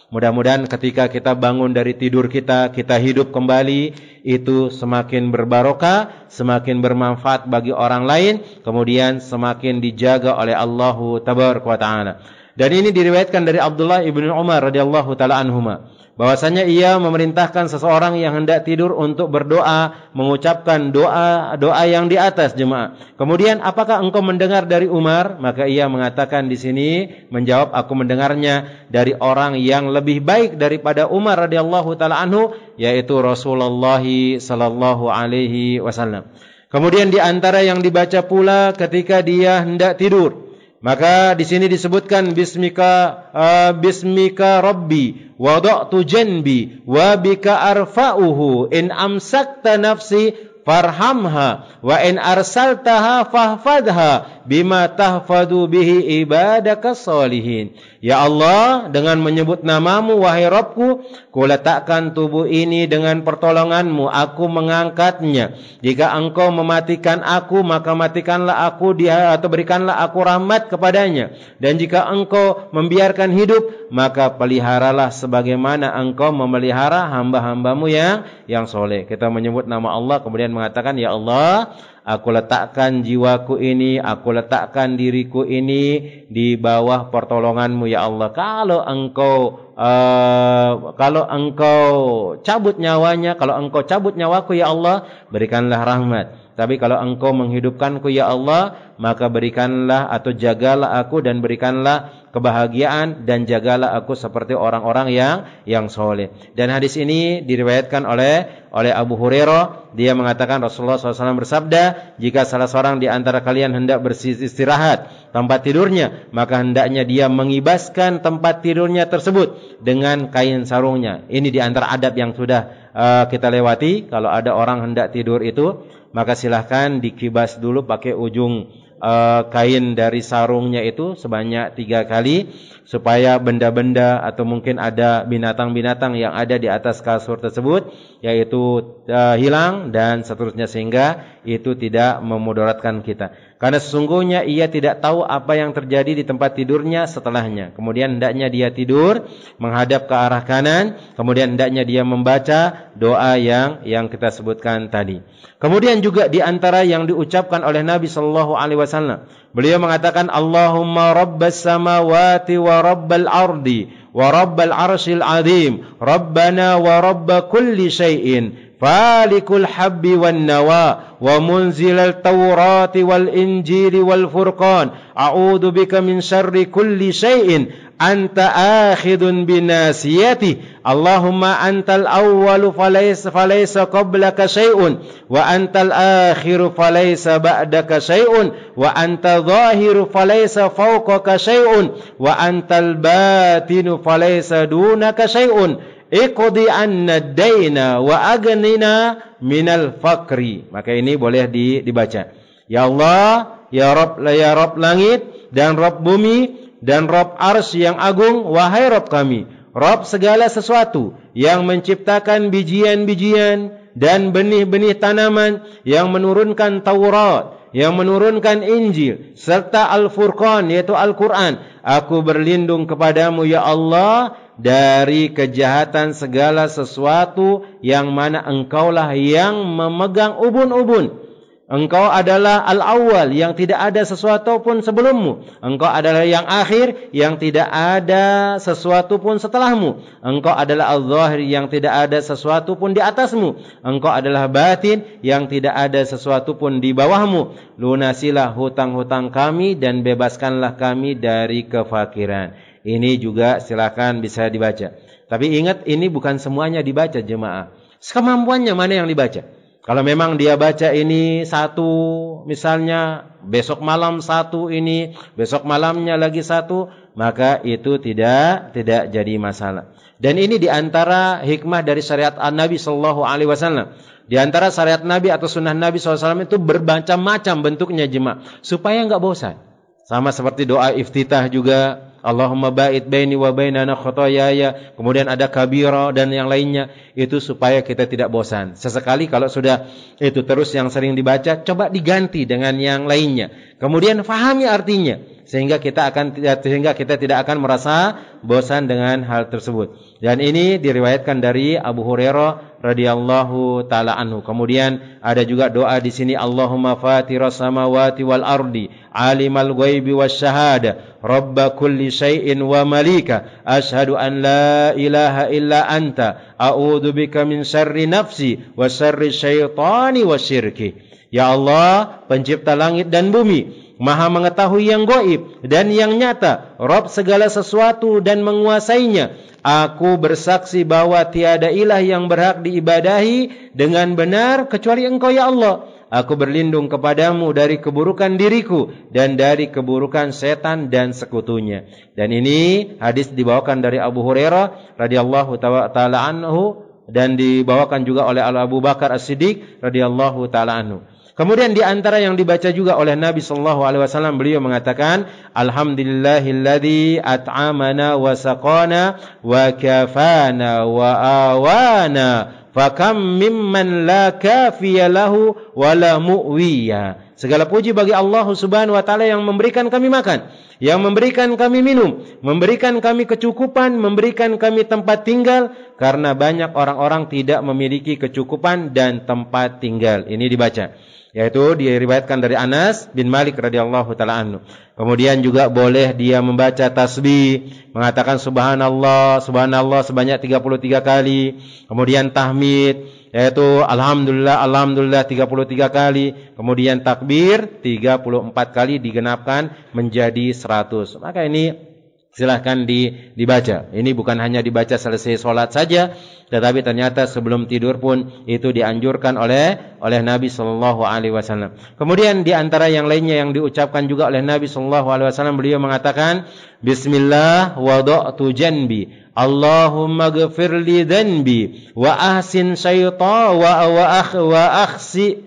mudah-mudahan ketika kita bangun dari tidur kita hidup kembali, itu semakin berbarokah, semakin bermanfaat bagi orang lain, kemudian semakin dijaga oleh Allah Tabaraka wa Ta'ala. Dan ini diriwayatkan dari Abdullah ibn Umar radhiyallahu taala anhuma, bahwasanya ia memerintahkan seseorang yang hendak tidur untuk berdoa, mengucapkan doa yang di atas, jemaah. Kemudian, apakah engkau mendengar dari Umar? Maka ia mengatakan di sini, menjawab, aku mendengarnya dari orang yang lebih baik daripada Umar radhiyallahu taala anhu, yaitu Rasulullah sallallahu alaihi wasallam. Kemudian di antara yang dibaca pula ketika dia hendak tidur, maka di sini disebutkan bismika rabbi wada'tu janbi wa bika arfa'uhu in amsakta nafsi farhamha wa in arsaltaha fahfadha bima tahfadu bihi ibadaka salihin. Ya Allah, dengan menyebut namamu, wahai Rabbku, ku letakkan tubuh ini dengan pertolonganmu, aku mengangkatnya. Jika engkau mematikan aku, maka matikanlah aku atau berikanlah aku rahmat kepadanya. Dan jika engkau membiarkan hidup, maka peliharalah sebagaimana engkau memelihara hamba-hambamu yang soleh. Kita menyebut nama Allah, kemudian mengatakan, ya Allah, aku letakkan jiwaku ini, aku letakkan diriku ini di bawah pertolonganmu, ya Allah. Kalau engkau cabut nyawanya, kalau engkau cabut nyawaku, ya Allah, berikanlah rahmat. Tapi kalau engkau menghidupkanku, ya Allah, maka berikanlah atau jagalah aku dan berikanlah kebahagiaan, dan jagalah aku seperti orang-orang yang soleh. Dan hadis ini diriwayatkan oleh Abu Hurairah. Dia mengatakan Rasulullah SAW bersabda, jika salah seorang di antara kalian hendak beristirahat tempat tidurnya, maka hendaknya dia mengibaskan tempat tidurnya tersebut dengan kain sarungnya. Ini di antara adab yang sudah kita lewati. Kalau ada orang hendak tidur itu, maka silahkan dikibas dulu pakai ujung kain dari sarungnya itu sebanyak 3 kali, supaya benda-benda atau mungkin ada binatang-binatang yang ada di atas kasur tersebut yaitu hilang dan seterusnya, sehingga itu tidak memudaratkan kita. Karena sesungguhnya ia tidak tahu apa yang terjadi di tempat tidurnya setelahnya. Kemudian hendaknya dia tidur menghadap ke arah kanan, kemudian hendaknya dia membaca doa yang kita sebutkan tadi. Kemudian juga di antara yang diucapkan oleh Nabi sallallahu alaihi wasallam, beliau mengatakan, Allahumma rabbas samawati wa rabbal ardi wa rabbal arsyil azim, rabbana wa rabba kulli syai'in, falikul habbi wan nawa wa munzilal tawrati wal injili wal furqan, a'udzu bika min syarri kulli syai'in anta akhidun binasiyati, Allahumma antal awwalu falaysa qablaka syai'un wa antal akhiru falaysa ba'daka syai'un wa anta zahiru falaysa fawqaka syai'un wa antal batinu falaysa dunaka syai'un, iqdi anna ad-daina wa aghnina minal faqri. Maka ini boleh dibaca. Ya Allah, ya Rabb langit dan Rabb bumi dan Rabb arsy yang agung, wahai Rabb kami, Rabb segala sesuatu yang menciptakan bijian-bijian dan benih-benih tanaman, yang menurunkan Taurat, yang menurunkan Injil serta Al-Furqan yaitu Al-Quran. Aku berlindung kepadamu ya Allah dari kejahatan segala sesuatu yang mana engkaulah yang memegang ubun-ubun. Engkau adalah al-awwal yang tidak ada sesuatu pun sebelummu. Engkau adalah yang akhir yang tidak ada sesuatu pun setelahmu. Engkau adalah al-zahir yang tidak ada sesuatu pun di atasmu. Engkau adalah batin yang tidak ada sesuatu pun di bawahmu. Lunasilah hutang-hutang kami dan bebaskanlah kami dari kefakiran. Ini juga silakan bisa dibaca. Tapi ingat, ini bukan semuanya dibaca jemaah. Kemampuannya mana yang dibaca. Kalau memang dia baca ini satu, misalnya besok malam satu ini, besok malamnya lagi satu, maka itu tidak jadi masalah. Dan ini diantara hikmah dari syariat Nabi Sallallahu Alaihi Wasallam. Di antara syariat Nabi atau sunnah Nabi SAW itu bermacam-macam bentuknya jemaah, supaya enggak bosan. Sama seperti doa iftitah juga. Allahumma ba'id baini wa bainana khotoyaya. Kemudian ada kabira dan yang lainnya. Itu supaya kita tidak bosan. Sesekali kalau sudah itu terus yang sering dibaca, coba diganti dengan yang lainnya. Kemudian fahami artinya. Sehingga kita tidak akan merasa bosan dengan hal tersebut. Dan ini diriwayatkan dari Abu Hurairah radhiyallahu taala anhu. Kemudian ada juga doa di sini, Allahumma fatiras samawati wal ardi, alimal ghaibi wasyahada, rabba kulli syai'in wa malika, asyhadu an la ilaha illa anta, a'udzu bika min syarri nafsi wa syarri syaitani wa syirki. Ya Allah, pencipta langit dan bumi, Maha mengetahui yang gaib dan yang nyata, Rabb segala sesuatu dan menguasainya. Aku bersaksi bahwa tiada ilah yang berhak diibadahi dengan benar kecuali Engkau ya Allah. Aku berlindung kepadamu dari keburukan diriku dan dari keburukan setan dan sekutunya. Dan ini hadis dibawakan dari Abu Hurairah radhiyallahu taala anhu dan dibawakan juga oleh Abu Bakar As-Siddiq radhiyallahu taala anhu. Kemudian di antara yang dibaca juga oleh Nabi sallallahu alaihi wasallam, beliau mengatakan, alhamdulillahilladzi at'amana wa saqana wa kafana wa awana, fakam mimman la kafiya lahu wa la mu'wiya. Segala puji bagi Allah Subhanahu wa taala yang memberikan kami makan, yang memberikan kami minum, memberikan kami kecukupan, memberikan kami tempat tinggal, karena banyak orang-orang tidak memiliki kecukupan dan tempat tinggal. Ini dibaca. Yaitu diriwayatkan dari Anas bin Malik radhiyallahu taala anhu. Kemudian juga boleh dia membaca tasbih, mengatakan subhanallah, subhanallah sebanyak 33 kali. Kemudian tahmid, yaitu alhamdulillah, alhamdulillah 33 kali. Kemudian takbir 34 kali digenapkan menjadi 100. Maka ini silahkan dibaca. Ini bukan hanya dibaca selesai sholat saja, tetapi ternyata sebelum tidur pun itu dianjurkan oleh Nabi sallallahu alaihi wasallam. Kemudian di antara yang lainnya yang diucapkan juga oleh Nabi sallallahu alaihi wasallam, beliau mengatakan, Bismillah wada'tu janbi, Allahumma ghfir li dhanbi wa ahsin syaita wa akhsi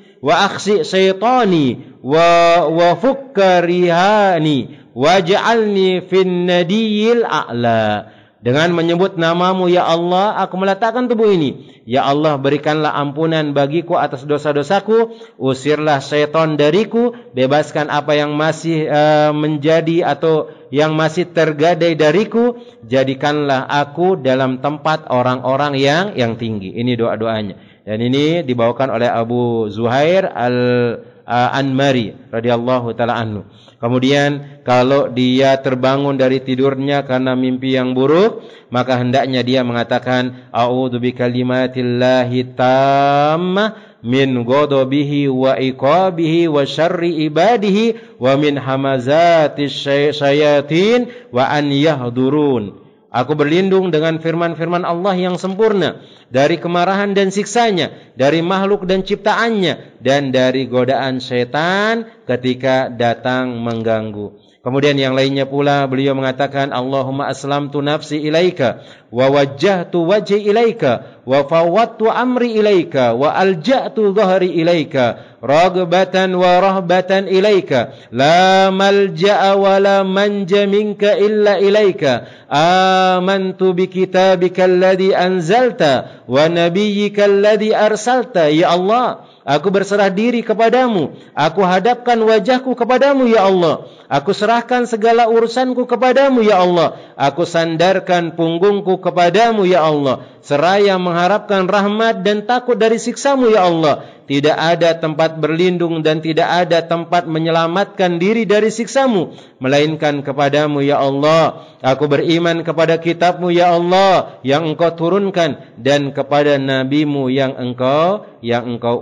syaitani wa fukka rihani waj'alni fin nadiyil a'la. Dengan menyebut namamu ya Allah, aku meletakkan tubuh ini. Ya Allah, berikanlah ampunan bagiku atas dosa-dosaku, usirlah syaitan dariku, bebaskan apa yang masih menjadi atau yang masih tergadai dariku, jadikanlah aku dalam tempat orang-orang yang tinggi. Ini doa-doanya. Dan ini dibawakan oleh Abu Zuhair Al-Anmari radhiyallahu taala anhu. Kemudian kalau dia terbangun dari tidurnya karena mimpi yang buruk, maka hendaknya dia mengatakan a'udzu bikalimatillahi tammah min ghadabihi wa iqabihi wa syarri ibadihi wa min hamazatis syayatin wa an yahdurun. Aku berlindung dengan firman-firman Allah yang sempurna dari kemarahan dan siksanya, dari makhluk dan ciptaannya, dan dari godaan syaitan ketika datang mengganggu. Kemudian yang lainnya pula beliau mengatakan Allahumma aslamtu nafsi ilaika wa wajjahtu wajhi ilaika wa fawwadtu amri ilaika wa alja'tu dhahri ilaika raghbatan wa rahbatan ilaika la malja'a wa la manja minka illa ilaika amantu bi kitabika alladhi anzalta wa nabiyyika alladhi arsalta. Ya Allah, Aku berserah diri kepadamu. Aku hadapkan wajahku kepadamu ya Allah. Aku serahkan segala urusanku kepadamu ya Allah. Aku sandarkan punggungku kepadamu ya Allah. Seraya mengharapkan rahmat dan takut dari siksamu ya Allah. Tidak ada tempat berlindung dan tidak ada tempat menyelamatkan diri dari siksamu melainkan kepadamu ya Allah. Aku beriman kepada kitabmu ya Allah yang engkau turunkan dan kepada nabimu yang engkau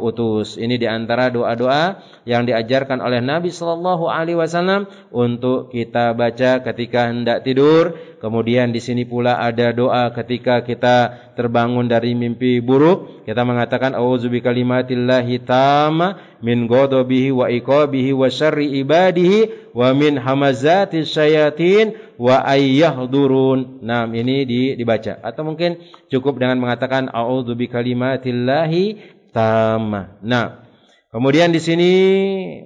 utus. Ini diantara doa-doa yang diajarkan oleh Nabi SAW untuk kita baca ketika hendak tidur. Kemudian di sini pula ada doa ketika kita terbangun dari mimpi buruk. Kita mengatakan a'udzu bikalimatillahi tamma min ghadabihi wa iqabihi wa syarri ibadihi wa min hamazatis syayatin wa ayyahdurun. Nah, ini dibaca atau mungkin cukup dengan mengatakan a'udzu bikalimatillahi tamma. Nah, kemudian di sini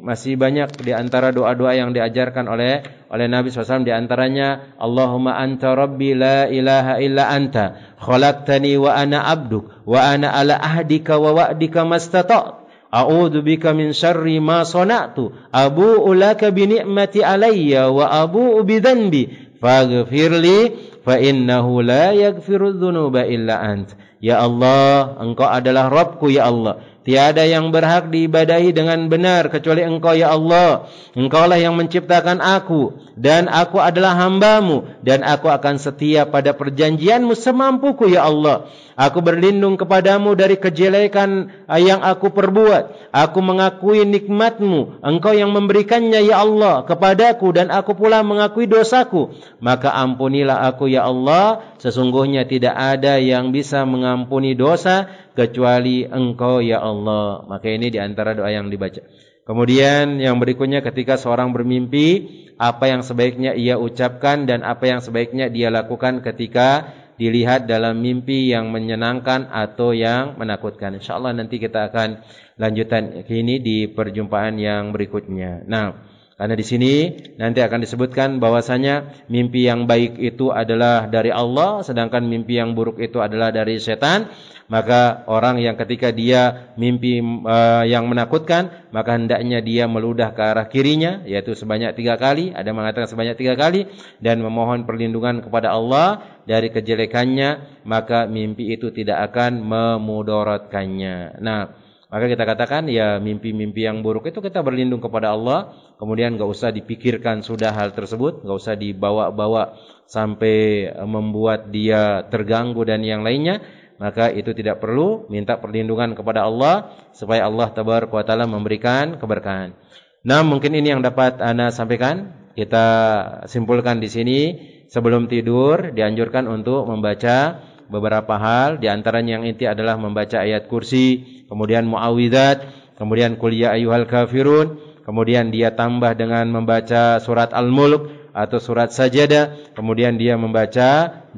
masih banyak di antara doa-doa yang diajarkan oleh Nabi SAW, di antaranya Allahumma anta rabbi la ilaha illa anta khalaqtani wa ana abduk wa ana ala ahdika wa wa'dika mastata'tu a'udzu bika min syarri ma sana'tu abu'u laka bi ni'mati alayya wa abu'u bi dhanbi faghfirli fa innahu la yaghfiru dzunuba illa ant. Ya Allah, engkau adalah Rabbku ya Allah. Tiada yang berhak diibadahi dengan benar kecuali engkau ya Allah. Engkaulah yang menciptakan aku dan aku adalah hambamu dan aku akan setia pada perjanjianmu semampuku ya Allah. Aku berlindung kepadamu dari kejelekan yang aku perbuat. Aku mengakui nikmatmu, engkau yang memberikannya ya Allah kepadaku dan aku pula mengakui dosaku. Maka ampunilah aku ya Allah. Sesungguhnya tidak ada yang bisa mengampuni dosa kecuali engkau ya Allah. Maka ini diantara doa yang dibaca. Kemudian yang berikutnya ketika seorang bermimpi, apa yang sebaiknya ia ucapkan dan apa yang sebaiknya dia lakukan ketika dilihat dalam mimpi yang menyenangkan atau yang menakutkan. InsyaAllah nanti kita akan lanjutkan ini di perjumpaan yang berikutnya. Nah, karena di sini nanti akan disebutkan bahwasanya mimpi yang baik itu adalah dari Allah, sedangkan mimpi yang buruk itu adalah dari setan. Maka orang yang ketika dia mimpi yang menakutkan, maka hendaknya dia meludah ke arah kirinya, yaitu sebanyak 3 kali. Ada mengatakan sebanyak 3 kali, dan memohon perlindungan kepada Allah dari kejelekannya, maka mimpi itu tidak akan memudaratkannya. Nah, maka kita katakan ya mimpi-mimpi yang buruk itu kita berlindung kepada Allah. Kemudian enggak usah dipikirkan sudah hal tersebut, enggak usah dibawa-bawa sampai membuat dia terganggu dan yang lainnya. Maka itu tidak perlu, minta perlindungan kepada Allah supaya Allah tabaraka wa taala memberikan keberkahan. Nah, mungkin ini yang dapat Anda sampaikan. Kita simpulkan di sini, sebelum tidur dianjurkan untuk membaca beberapa hal, di antaranya yang inti adalah membaca ayat kursi, kemudian muawwidzat, kemudian qul ya ayyuhal kafirun, kemudian dia tambah dengan membaca surat Al-Mulk atau surat Sajadah, kemudian dia membaca 2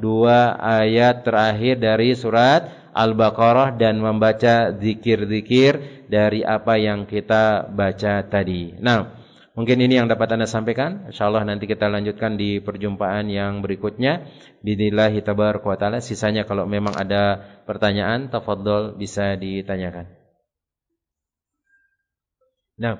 ayat terakhir dari surat Al-Baqarah dan membaca zikir-zikir dari apa yang kita baca tadi. Nah, mungkin ini yang dapat Anda sampaikan. InsyaAllah nanti kita lanjutkan di perjumpaan yang berikutnya. Billahi tabaraka wa ta'ala. Sisanya kalau memang ada pertanyaan, tafadhol bisa ditanyakan. Nah.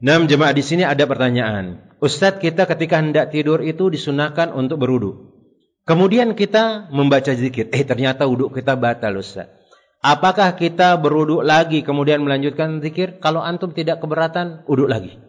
Jemaah di sini ada pertanyaan. Ustadz, kita ketika hendak tidur itu disunahkan untuk berwudu. Kemudian kita membaca zikir. Ternyata wudu kita batal, Ustadz. Apakah kita berwudu lagi kemudian melanjutkan zikir? Kalau antum tidak keberatan, wudu lagi.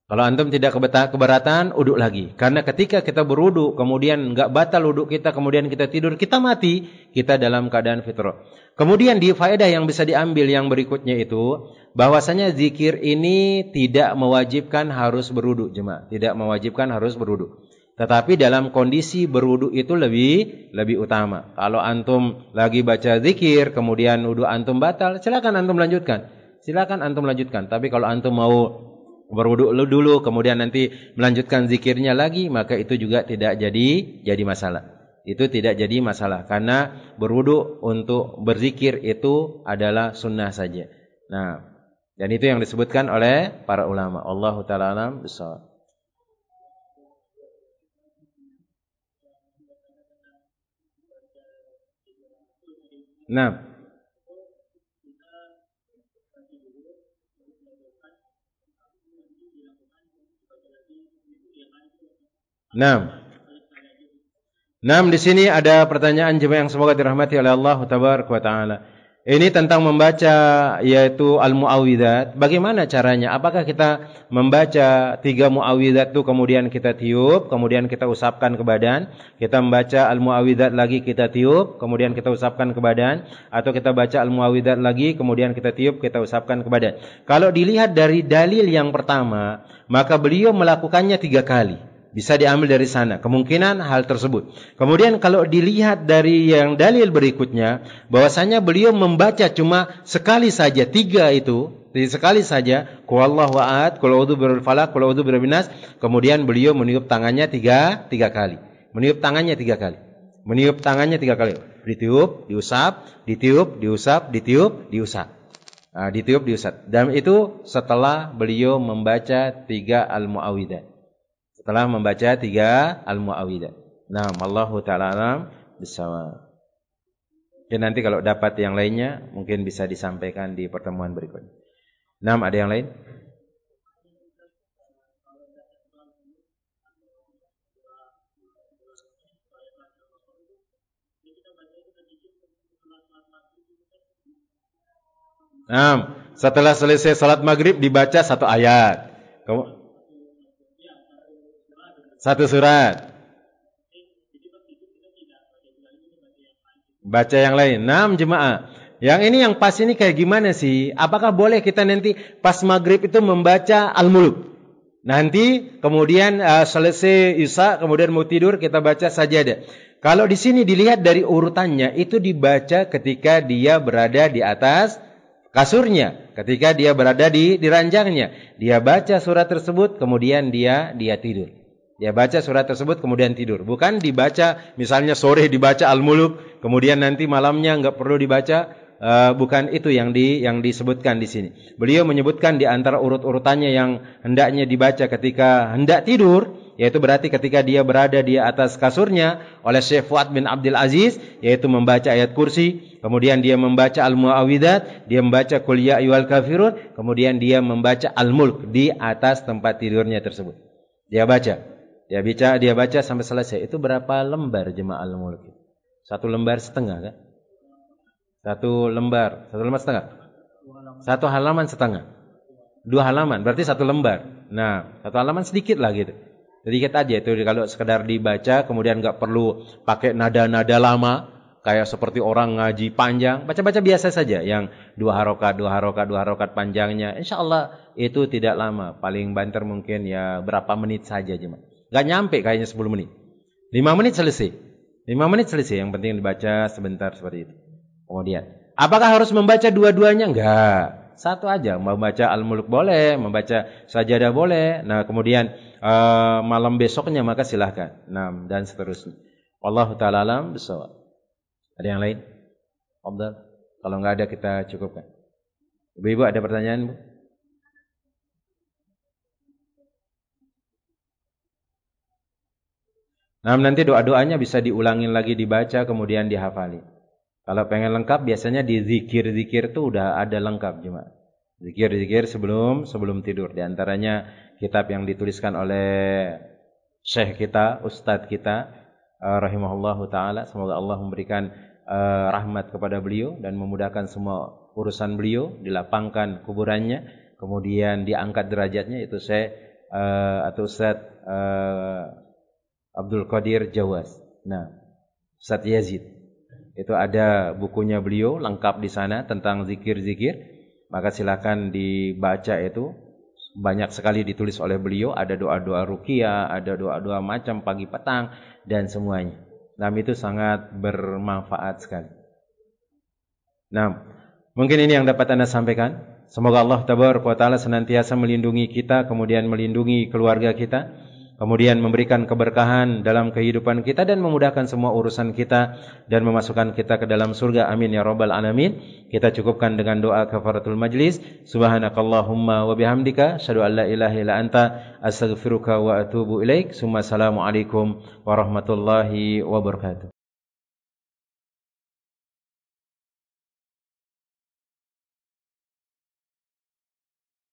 Kalau antum tidak keberatan, wudu lagi. Karena ketika kita berwudu, kemudian enggak batal wudu kita, kemudian kita tidur, kita mati, kita dalam keadaan fitrah. Kemudian di faedah yang bisa diambil yang berikutnya itu, bahwasanya zikir ini tidak mewajibkan harus berwudu, jemaah. Tidak mewajibkan harus berwudu. Tetapi dalam kondisi berwudu itu lebih utama. Kalau antum lagi baca zikir, kemudian wudu antum batal, silakan antum lanjutkan. Tapi kalau antum mau berwudu dulu, kemudian nanti melanjutkan zikirnya lagi, maka itu juga tidak jadi masalah. Itu tidak jadi masalah, karena berwudu untuk berzikir itu adalah sunnah saja. Nah, Dan itu yang disebutkan oleh para ulama. Allahu ta'ala alam bissawab. Nah. Di sini ada pertanyaan jemaah yang semoga dirahmati oleh Allah tabaraka wa taala. Ini tentang membaca yaitu al-muawwidzat. Bagaimana caranya? Apakah kita membaca 3 muawwidzat itu kemudian kita tiup, kemudian kita usapkan ke badan? Kita membaca al-muawwidzat lagi kita tiup, kemudian kita usapkan ke badan, atau kita baca al-muawwidzat lagi kemudian kita tiup, kita usapkan ke badan? Kalau dilihat dari dalil yang pertama, maka beliau melakukannya 3 kali. Bisa diambil dari sana kemungkinan hal tersebut. Kemudian kalau dilihat dari yang dalil berikutnya, bahwasanya beliau membaca cuma sekali saja 3 itu, sekali saja, qul huwallahu ahad, qul a'udzu birabbil falaq, qul a'udzu birabbin nas, kemudian beliau meniup tangannya 3 kali. Meniup tangannya 3 kali. Meniup tangannya 3 kali. Ditiup, diusap, ditiup, diusap, ditiup, diusap. Nah, ditiup, diusap. Dan itu setelah beliau membaca 3 al-muawwidzat. Setelah membaca 3 al-muawwidzat. Nah, wallahu ta'ala alam bissawab. Dan nanti kalau dapat yang lainnya mungkin bisa disampaikan di pertemuan berikutnya. Nah, ada yang lain? Nah, setelah selesai salat maghrib dibaca 1 ayat. 1 surat. Baca yang lain. 6 jemaah. Yang ini yang pas ini kayak gimana sih? Apakah boleh kita nanti pas maghrib itu membaca Al-Mulk? Nanti kemudian selesai Isya, kemudian mau tidur kita baca Sajadah. Kalau di sini dilihat dari urutannya, itu dibaca ketika dia berada di atas kasurnya, ketika dia berada di ranjangnya. Dia baca surat tersebut, kemudian dia tidur. Dia baca surat tersebut kemudian tidur. Bukan dibaca misalnya sore dibaca Al-Mulk, kemudian nanti malamnya enggak perlu dibaca. Bukan itu yang disebutkan di sini. Beliau menyebutkan di antara urut-urutannya yang hendaknya dibaca ketika hendak tidur, yaitu berarti ketika dia berada di atas kasurnya, oleh Syekh Fuad bin Abdul Aziz, yaitu membaca ayat kursi, kemudian dia membaca al-muawwidzat, dia membaca qul ya ayyuhal kafirun, kemudian dia membaca Al-Mulk di atas tempat tidurnya tersebut. Dia baca sampai selesai. Itu berapa lembar jemaah Al-Mulk? 1 lembar setengah kan? 1 lembar setengah. 1 halaman setengah. 2 halaman, berarti 1 lembar. Nah, 1 halaman sedikit lah gitu. Sedikit aja itu kalau sekedar dibaca, kemudian enggak perlu pakai nada-nada lama kayak seperti orang ngaji panjang. Baca-baca biasa saja yang 2 harokat panjangnya. Insyaallah itu tidak lama. Paling banter mungkin ya berapa menit saja jemaah. Gak nyampe kayaknya 10 menit. 5 menit selesai. 5 menit selesai. Yang penting dibaca sebentar seperti itu. Kemudian, apakah harus membaca dua-duanya? Enggak. 1 aja. Membaca Al-Mulk boleh, membaca Sajadah boleh. Nah, kemudian malam besoknya maka silahkan. Nah, dan seterusnya. Wallahu ta'ala alam bissawab. Ada yang lain? Afdal. Kalau enggak ada kita cukupkan. Ibu-ibu ada pertanyaan, Bu? Nah, nanti doa-doanya bisa diulangin lagi, dibaca, kemudian dihafali. Kalau pengen lengkap, biasanya di zikir-zikir itu udah ada lengkap jemaah. Zikir-zikir sebelum tidur. Di antaranya kitab yang dituliskan oleh syekh kita, ustadz kita, rahimahullahu ta'ala. Semoga Allah memberikan rahmat kepada beliau dan memudahkan semua urusan beliau, dilapangkan kuburannya, kemudian diangkat derajatnya. Itu saya atau ustadz Abdul Qadir Jawas. Nah, Ustaz Yazid. Itu ada bukunya beliau lengkap di sana tentang zikir-zikir. Maka silakan dibaca itu. Banyak sekali ditulis oleh beliau. Ada doa-doa ruqyah, ada doa-doa macam pagi petang dan semuanya. Nah, itu sangat bermanfaat sekali. Nah, mungkin ini yang dapat Anda sampaikan. Semoga Allah tabaraka wa taala senantiasa melindungi kita, kemudian melindungi keluarga kita. kemudian memberikan keberkahan dalam kehidupan kita dan memudahkan semua urusan kita dan memasukkan kita ke dalam surga. Amin ya rabbal alamin. Kita cukupkan dengan doa kafaratul majlis. Subhanakallahumma wa bihamdika asyhadu an la ilaha illa anta astaghfiruka wa atubu ilaik. Assalamualaikum warahmatullahi wabarakatuh.